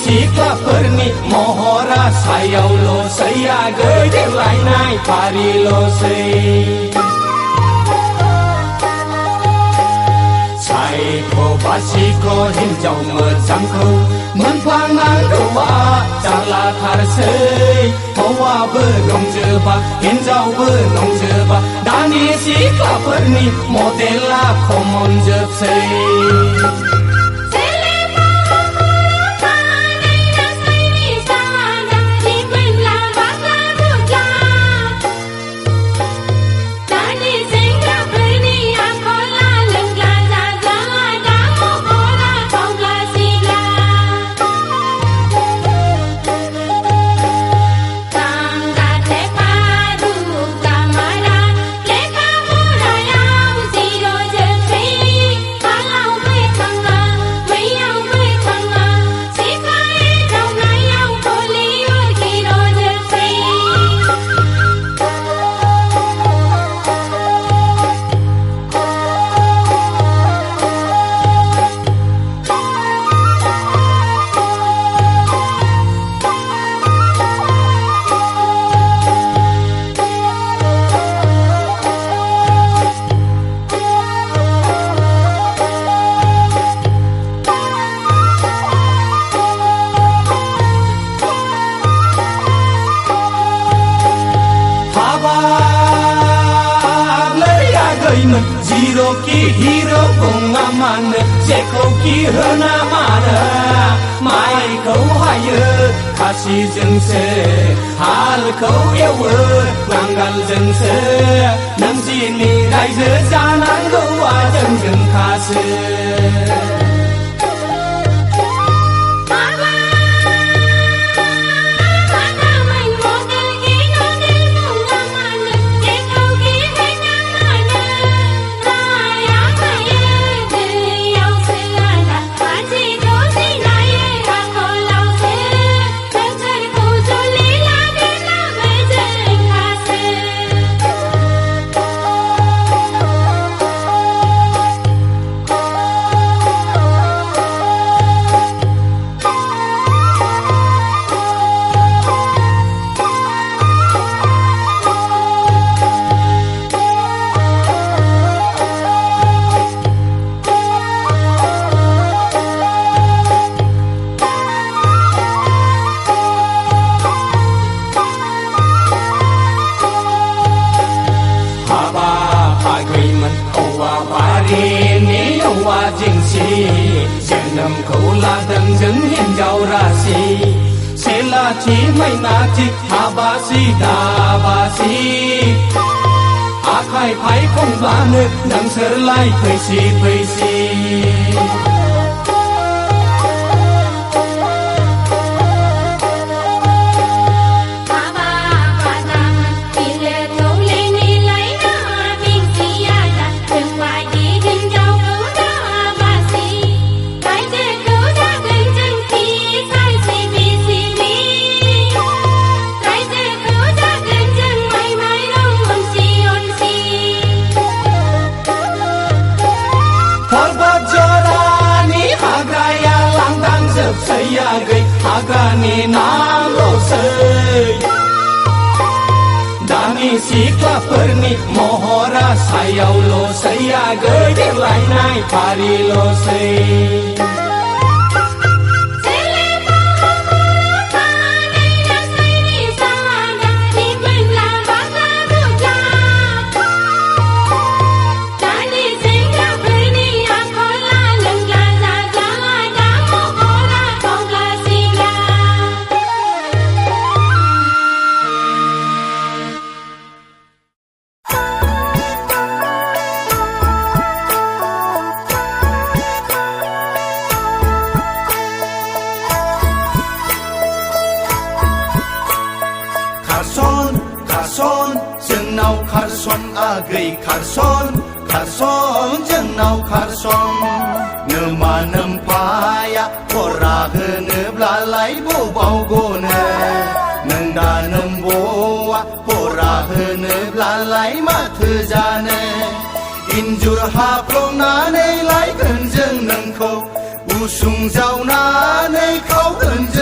सिख्लाफोरनि महरा सायावल'सै आगै देलायनाय फारिल'सै सायख' बासिख' हिनजाव मोजांखौ मोनफ्लांनांगौआ जारलाथारसै हौवाबो दंजोबा हिनजावबो दंजोबा दानि सिख्लाफोरनि मडेला खमन जोबसै जिर'खि हिर' बुङा मानो जेखौखि होना मानो माइखौ हायो खासिजोंसो हालखौ एवो नांगालजोंसो नों दिनै रायजो जानांगौआ जोंजोंखासो जोनोमखौ लादों जों हिनजाव रासि सेलाथि मैनाथि हाबासि दाबासि आखाइ फायखंब्लानो नोंसोरलाय फैसि फैसि हाग्रानि नाल'सै दानि सिख्लाफोरनि महरा सायावल'सै आगै देलायनाय फारिल'सै आगै खारसन खारसन जोंनाव खारसन नोमा नोमफाया फरा होनोब्लालाय बबाव गनो नों दा नोम्ब'आ फरा होनोब्लालाय माथो जानो इन्जुर हाफ्लंनानै लायगोन जों नोंखौ उसुं जावनानै खावगोन जों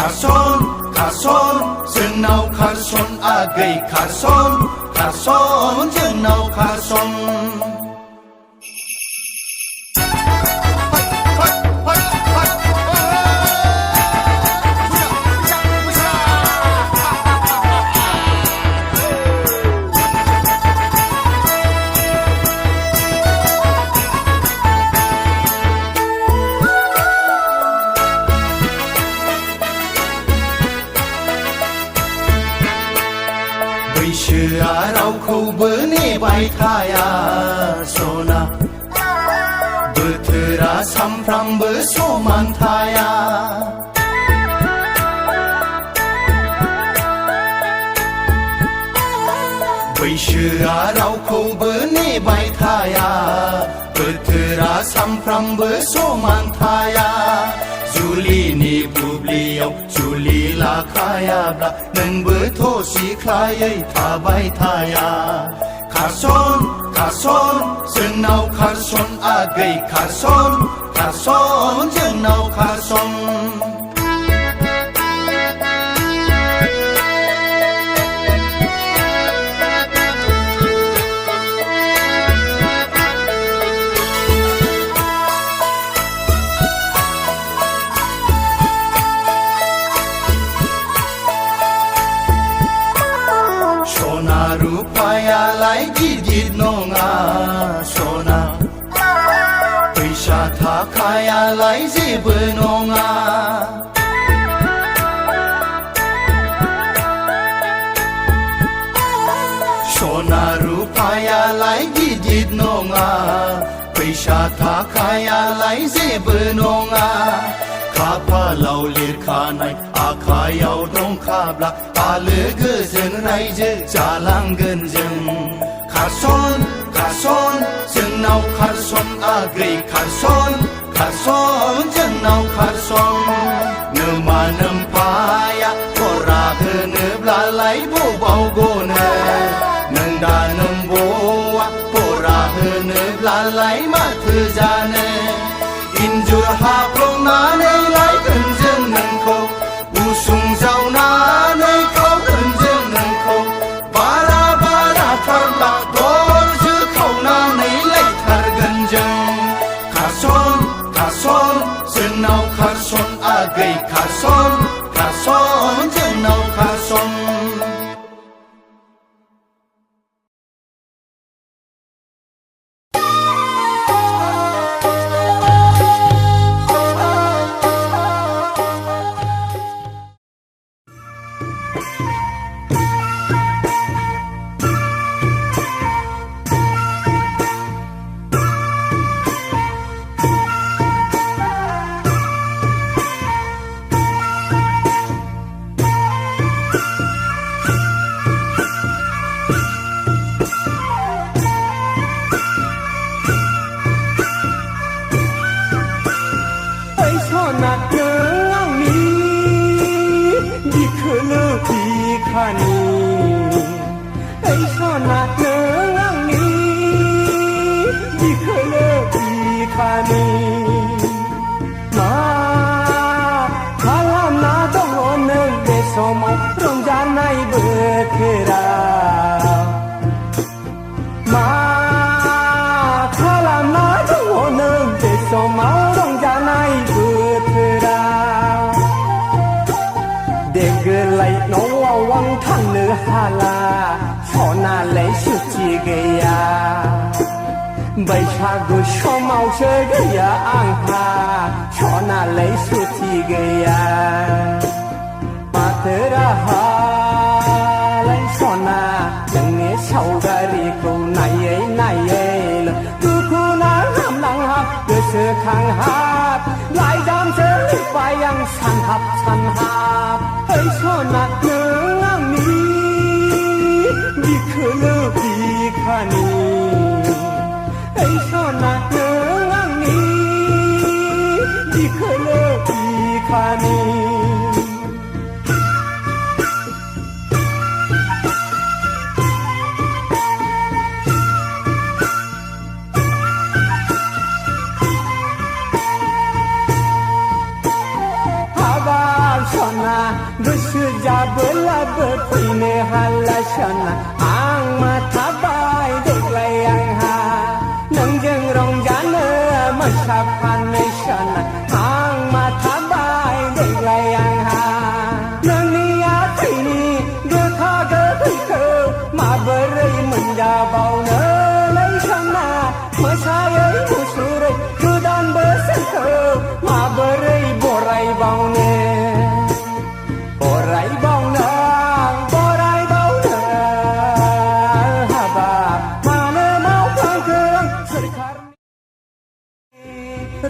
खारसन खारसन जोंनाव खारसन आगै खारसन खारसन जोंनाव खारसन बैसोआ रावखौबो नेबाय थाया सना बोथोरा सामफ्रामबो समान थाया बैसोआ रावखौबो नेबाय थाया बोथोरा सामफ्रामबो समान थाया जुलिनि बुब्लियाव जुलि लाखायाब्ला नोंबोथ' सिख्लायै थाबाय थाया खारसन खारसन जोंनाव खारसन आगै खारसन खारसन जोंनाव खारसन सना रुपायालाय गिदिर नङा सना फैसा थाखायालाय जेबो नङा सना रुपायालाय गिदिर नङा फैसा थाखायालाय जेबो नङा खाफालाव लिरखानाय आखायाव दंखाब्ला आलो गोजोन रायजो जालांगोन जों खारसन खारसन जोंनाव खारसन आगै खारसन खारसन जोंनाव खारसन नोमा नोम्फाया खरा होनोब्लालाय बबाव गनो नों दा नोम्ब'आ खरा होनोब्लालाय माथो जानो इन्जुर हाफ्लंनानै लायगोन जों नोंखौ उसुं जावनानै खावगोन जों नोंखौ बारा बाराथारब्ला दरजो खावनानै लायथारगोन जों खारसन खारसन जोंनाव खारसन आगै खारसन खारसन जोंनाव खारसन बैसागु समावसो गैया आंहा सनालाय सुथि गैया माथो राहालाय सना जोंनि सावगारिखौ नायै नायै दुखु नांहाब गोसोखांहाब लाइजामसो लिरबाय आं सानहाब सानहाब ओइ सना नों आंनि बिखोलो बिखानि सना नों आंनि बिखोलो बिखानि हाबा सना गोसो जाबोलाबो फैनो हाला सना आं माथाबाय देग्लाय आंहा नोंजों रंजानो मोसाफानो सना आं माथाबाय देग्लाय आंहा नोंनि आखाइनि गोखा गोखैखौ माबोरै मोनजाबावनो सना मोसायै मुसुरै गोदान बोसोरखौ माबोरै बरायबावनो हाबाब मानो मावफ्लांखो आं सोरखारनि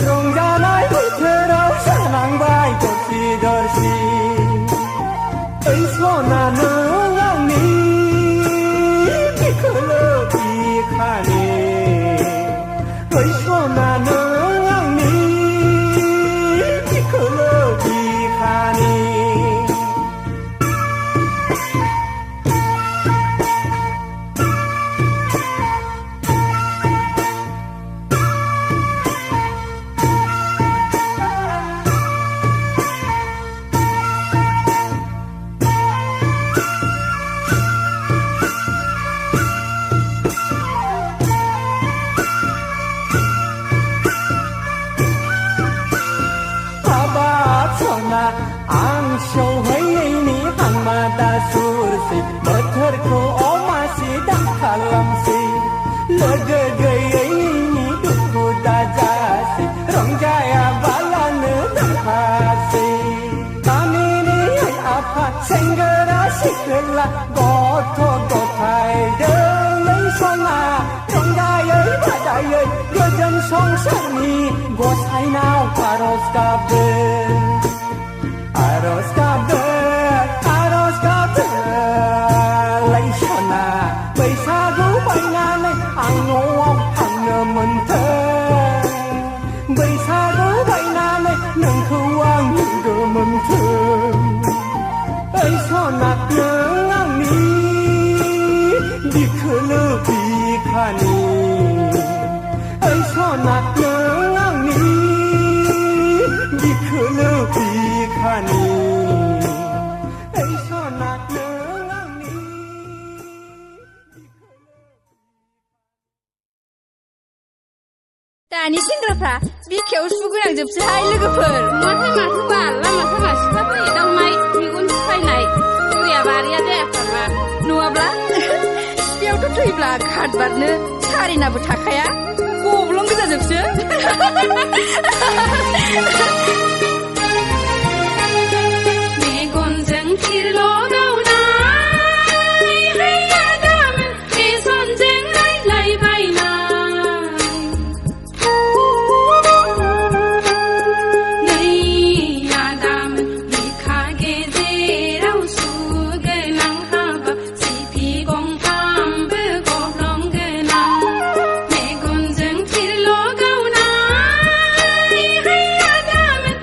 रंजानाय बोथोराव जानांबाय दरसि दरसि ओइ सना नों आंनि बिखोलो बिखानि ओइ सना नों आंनि बिखोलो बिखानि आं सौहैनायनि हांमादा सुरसै बोथोरखौ अमासि दा खालामसै लोगो गैयैनि दुखु दाजासै रंजायाबालानो दाहासै गामिनि आफा सेंग्रा सिख्ला गथ' गथायजों सना रंजायै बाजायै गोजोन संसारनि गसाइनाव आरज गाबो आरज गाबो लाइ सना बैसागु बायनानै आं न'आव थांनो मोनथों बैसागु बायनानै नोंखौ आं लोगो मोनथों ओइ सना नों आंनि बिखोलो बिखानि ओइ सना नों आंनि बिखोलो बिखानि ओइ सना नों आंनि दानि सेंग्राफ्रा बिखायाव सुगोनांजोबसोहाय लोगोफोर माथो बाल लामा सामा सिख्लाफोर एदावनाय मेगन साफायनाय दैया बारिया जायाफ्रामा नङाब्ला सिपियावथ' थैब्ला खारबारनो सारेनाबो थाखाया गब्लं गोजाजोबसो मेगनजों थिरल' गावनाय हैया गामोन फेसनजों रायज्लायबायनाय नैया गामोन बिखा गेजेराव सुगोनां हाबा सिपि गंथामबो गब्लं गोनां मेगनजों थिरल' गावनाय हैया गामोन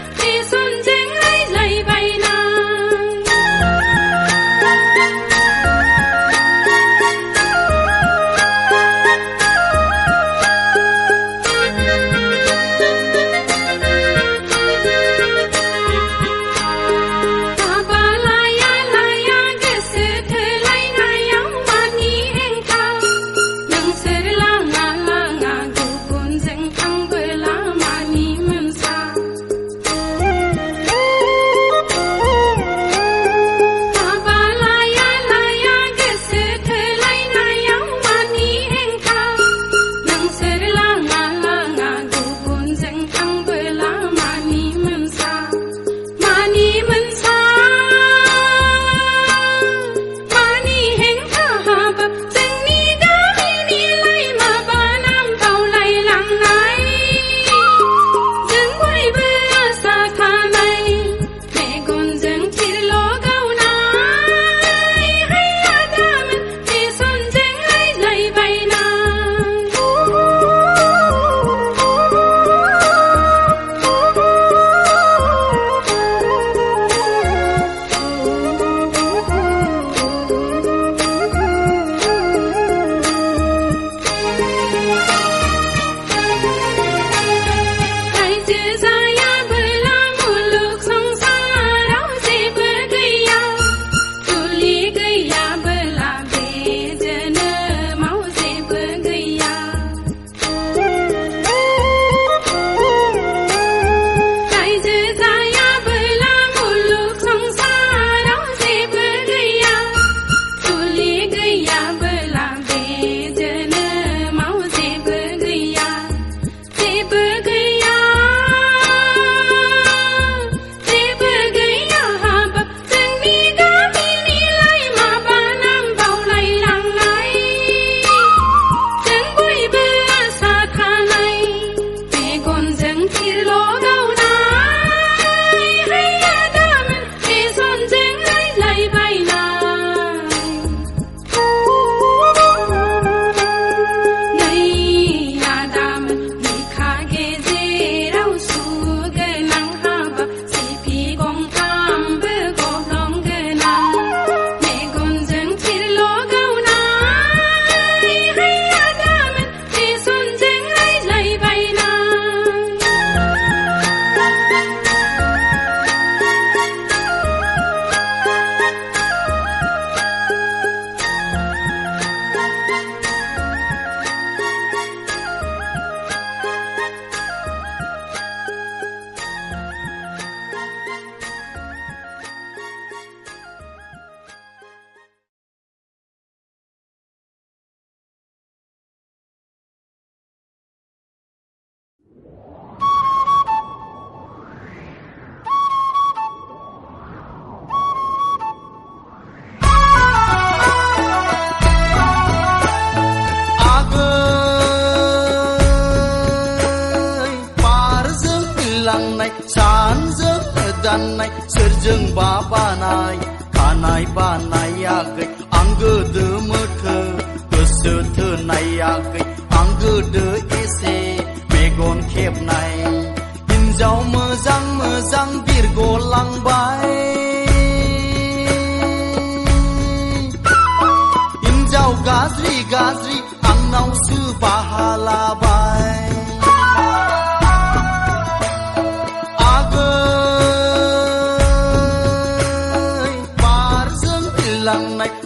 दाननाय सोरजोंबा बानाय खानाय बानायाखै आं गोदो मोथो गोसो थोनायाखै आं गोदो एसे मेगन खेबनाय हिन्जाव मोजां मोजां बिरगलांबाय हिन्जाव गाज्रि गाज्रि आंनावसो बाहा लाबाय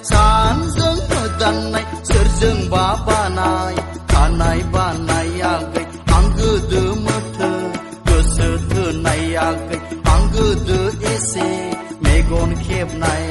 सानजों मोदाननाय सोरजोंबा बानाय खानाय बानायाखै आं गोदो मोथो गोसो थोनायाखै आं गोदो एसे मेगन खेबनाय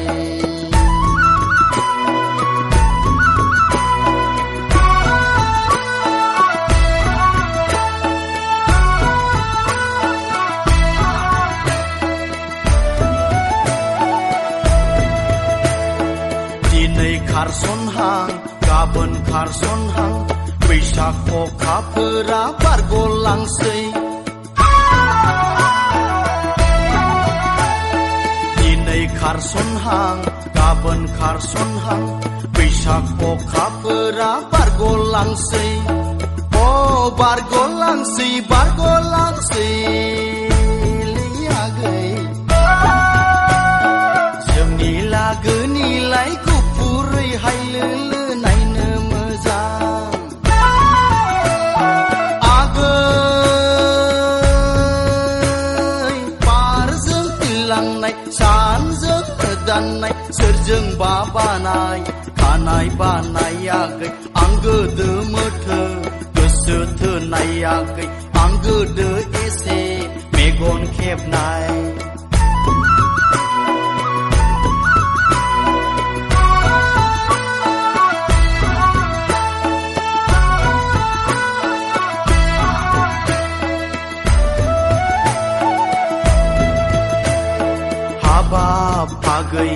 खारसनहां गाबोन खारसनहां बैसाग अखाफोरा बारगलांसै दिनै खारसनहां गाबोन खारसनहां बैसाग अखाफोरा बारगलांसै अ बारगलांसै बारगलांसै आगै जोंनि लागोनिलाय हाय लोलो नायनो मोजां आगै बारजों बिरलांनाय सानजों दाननाय सोरजोंबा बानाय खानाय बानायाखै आं गोदो मोथो गोसो थोनायाखै आं गोदो एसे मेगन खेबनाय आगै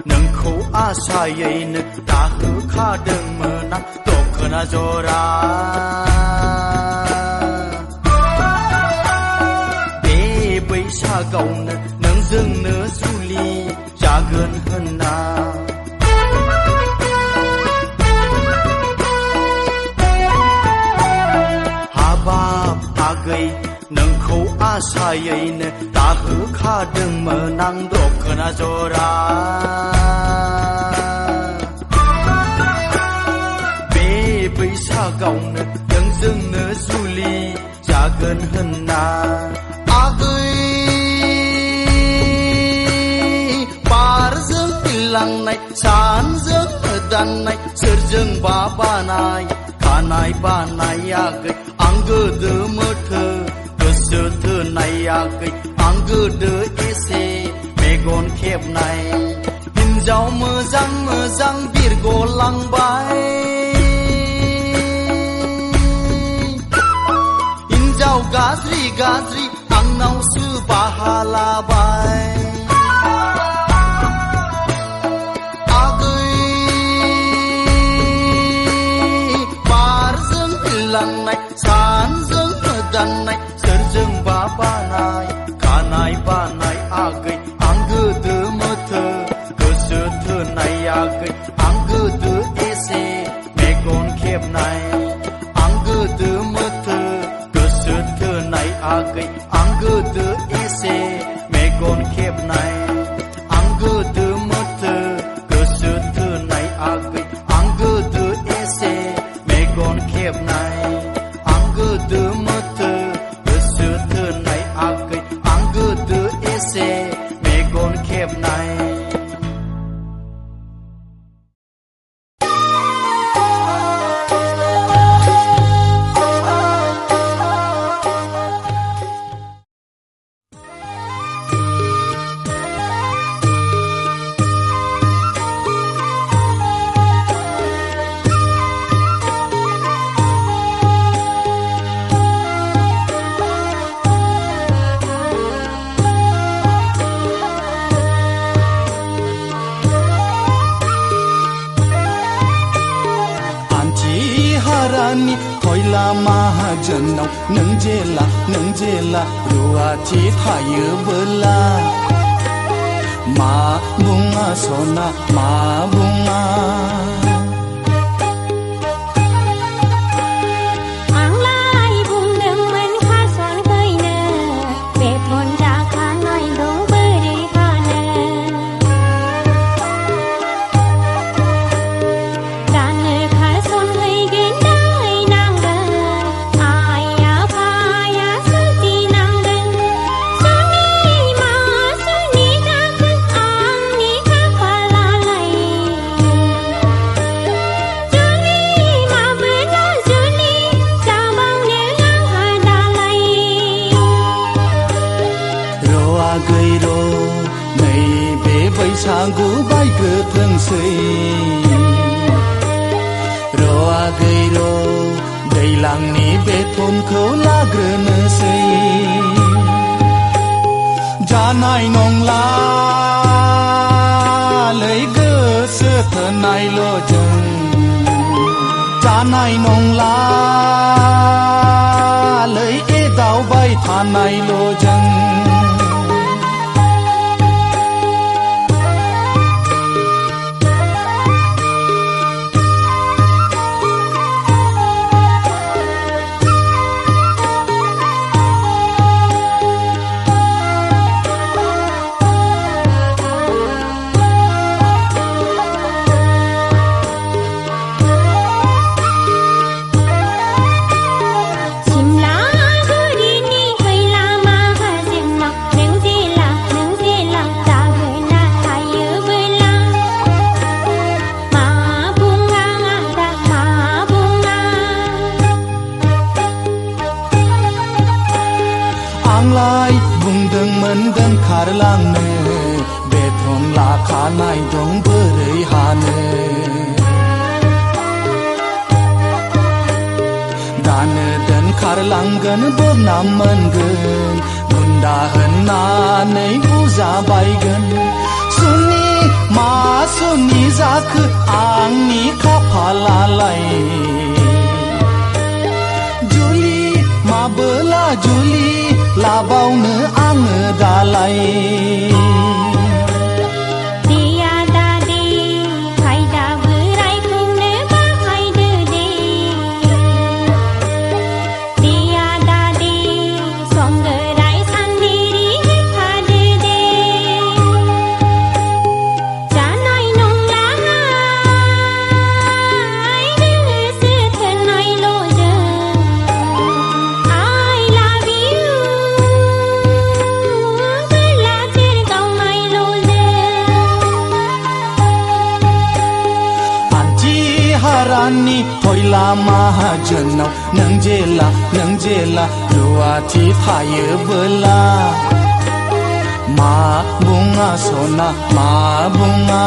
नोंखौ आसायैनो दाहोखादोंमोन आं दखना जरा बे बैसागावनो नोंजोंनो जुलि जागोन होनना हाबाब आगै नोंखौ आसायैनो दाहोखादोंमोन आं दखना जरा बे बैसागावनो नोंजोंनो जुलि जागोन होनना आगै बारजों बिरलांनाय सानजों दाननाय सोरजोंबा बानाय खानाय बानायाखै आं गोदो मोथो गोसो थोनायाखै आं गोदो एसे मेगन खेबनाय हिन्जाव मोजां मोजां बिरगलांबाय हिन्जाव गाज्रि गाज्रि आंनावसो बाहा लाबाय आगै बारजों बिरलांनाय सानजों मोदाननाय सोरजोंबा बानाय खानाय बानाय आगै आं गोदो मोथो गोसो थोनायाखै आं गोदो एसे मेगन खेबनाय आं गोदो मोथो गोसो थोनाय आगै आं गोदो एसे मेगन खेबनाय आं गोदो मोथो गोसो थोनाय आगै आं गोदो एसे मेगन खेबनाय आं गोदो मोथो गोसो थोनाय आगै आं गोदो एसे मेगन खेबनाय खयला माहाजोनाव नों जेला रुवाथि थायोबोला मा बुङा सना मा बुङा गैरो नैबे बैसागु बायग्रोथोंसै र'आ गैरो दैलांनि बेथनखौ लाग्रोनोसै जानाय नंलालै गोसो थोनायल' जों जानाय नंलालै एदावबाय थानायल' जों आंलाय बुंदोंमोन दोनखारलांनो बेथन लाखानाय दं बोरै हानो दानो दोनखारलांगोन बोनाम मोनगोन गुन्दा होननानै बुजाबायगोन सुनि मा सुनि जाखो आंनि खाफालालाय जुलि माबोला जुलि लाबावनो आङो दालाय देया दादे खायदा बोरायखौनो बाहायदो दे देया दादे संगोराय सान्देरि हेफादो दे जानाय नंलाहाय गोसो थोनायल' जों I love you हारानि हयला माहाजोनाव नों जेला रुवाथि थायोबोला मा बुङा सना मा बुङा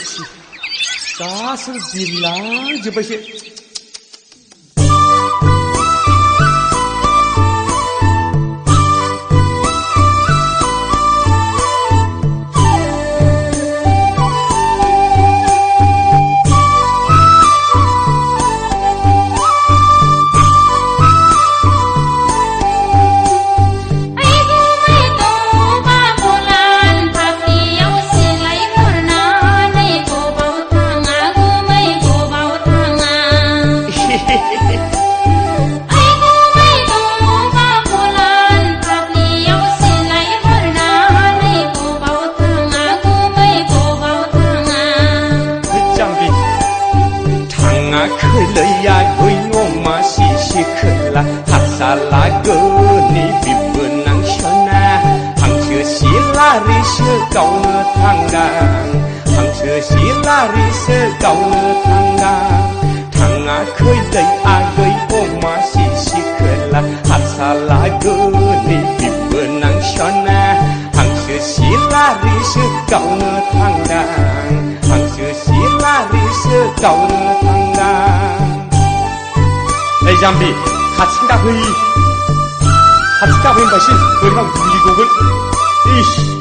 그치 가스를 빌랑 저것이 khơi gối ôm mà xì xì khơi là hạt xa lá gơ ni vì bữa nắng na hàng chưa xí la ri sơ cầu nơ thang đàng hàng chưa xí la ri sơ cầu nơ thang đàng thang khơi gối ôm mà xì xì khơi là hạt xa lá gơ ni vì bữa nắng na hàng chưa xí la ri sơ cầu nơ thang đàng hàng chưa xí la ri sơ cầu nơ thang đàng 에이 잠비 같이 가회의 마신 우리가 물리곡은 이씨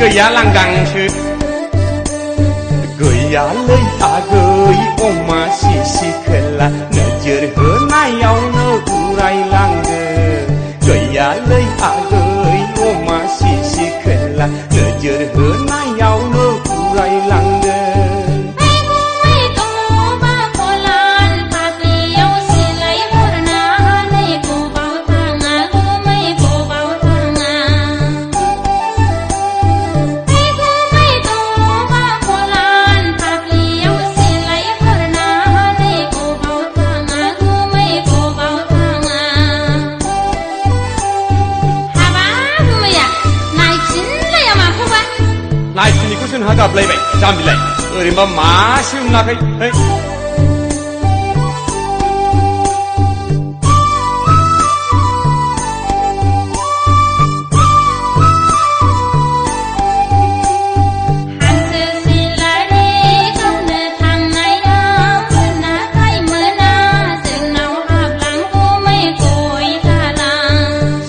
gửi lăng đằng chứ gửi lời gửi ôm mà xì xì khơi là nợ chưa hứa nay nhau nợ u rai lăng gửi lời gửi ôm mà xì xì khơi là nợ chưa hứa nay nhau nợ u rai lăng này thì có xin gặp lại vậy, chăm lại, mà má siêu là cái,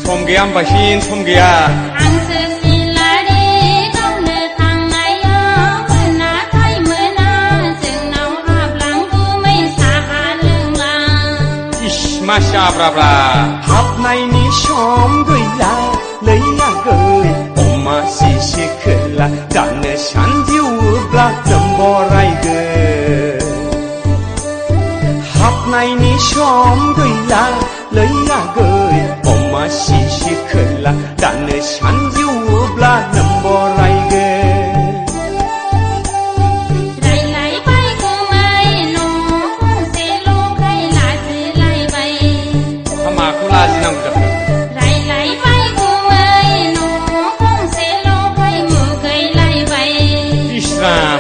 xong cái em bà xin xong cái à. Masya brabra hấp này ni xóm gửi là lấy gửi ôm mà xì xì khơi là đã nè sẵn diêu bla tầm bò rai gửi hấp này ni xóm gửi là lấy gửi ôm mà xì xì khơi là đã nè sẵn diêu bla tầm bò rai gửi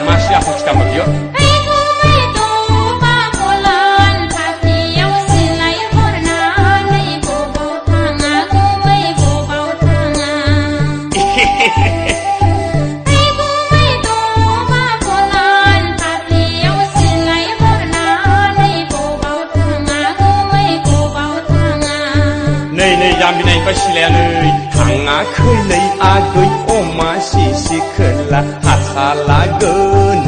masih aku kita berdua. Này jambi này phải xí này thằng khơi lấy gửi ôm mà xí xí khơi là hạt xa lá gơ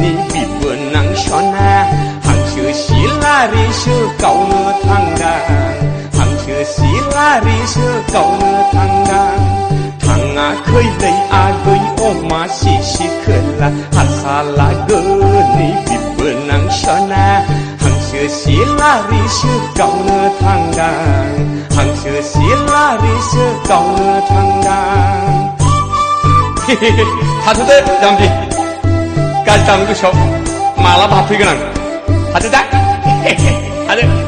ni vì bữa nắng na hàng chưa xí la ri sơ cầu nơ thang đàng hàng chưa xí la ri sơ cầu nơ thang đàng thằng khơi lấy gửi ôm mà xí xí khơi là hạt xa lá gơ ni vì bữa nắng na hàng chưa सिलारिसो गावनो थांदां हांसो सिलारिसो गावनो थांदां थाथ'दो जाम्बि गाज्रि गोसोआव माला हाबफैगोन आं थादो दा थादो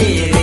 सिरे